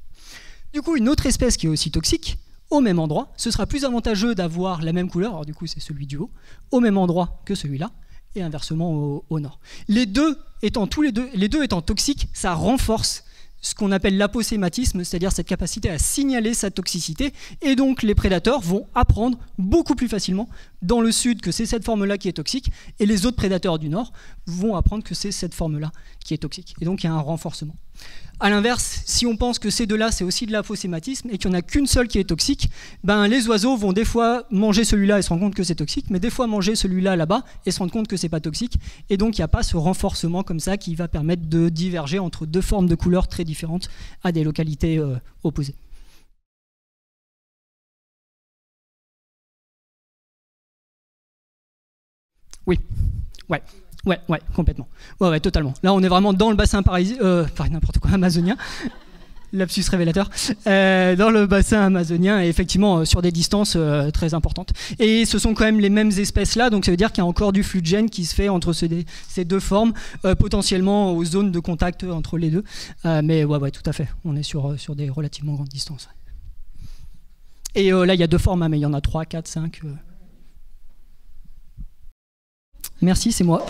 Du coup, une autre espèce qui est aussi toxique, au même endroit. Ce sera plus avantageux d'avoir la même couleur, alors du coup c'est celui du haut, au même endroit que celui-là, et inversement au nord. Les deux étant toxiques, ça renforce ce qu'on appelle l'aposématisme, c'est-à-dire cette capacité à signaler sa toxicité, et donc les prédateurs vont apprendre beaucoup plus facilement dans le sud que c'est cette forme-là qui est toxique, et les autres prédateurs du nord vont apprendre que c'est cette forme-là qui est toxique. Et donc il y a un renforcement. A l'inverse, si on pense que ces deux-là, c'est aussi de l'aposématisme, et qu'il n'y en a qu'une seule qui est toxique, ben les oiseaux vont des fois manger celui-là et se rendre compte que c'est toxique, mais des fois manger celui-là là-bas et se rendre compte que c'est pas toxique, et donc il n'y a pas ce renforcement comme ça qui va permettre de diverger entre deux formes de couleurs très différentes à des localités opposées. Oui, ouais. Ouais, complètement. Ouais, totalement. Là, on est vraiment dans le bassin amazonien. Lapsus révélateur. Dans le bassin amazonien, et effectivement, sur des distances très importantes. Et ce sont quand même les mêmes espèces-là, donc ça veut dire qu'il y a encore du flux de gènes qui se fait entre ces deux formes, potentiellement aux zones de contact entre les deux. Mais ouais, tout à fait. On est sur des relativement grandes distances. Et là, il y a deux formes, mais il y en a 3, 4, 5. Merci, c'est moi.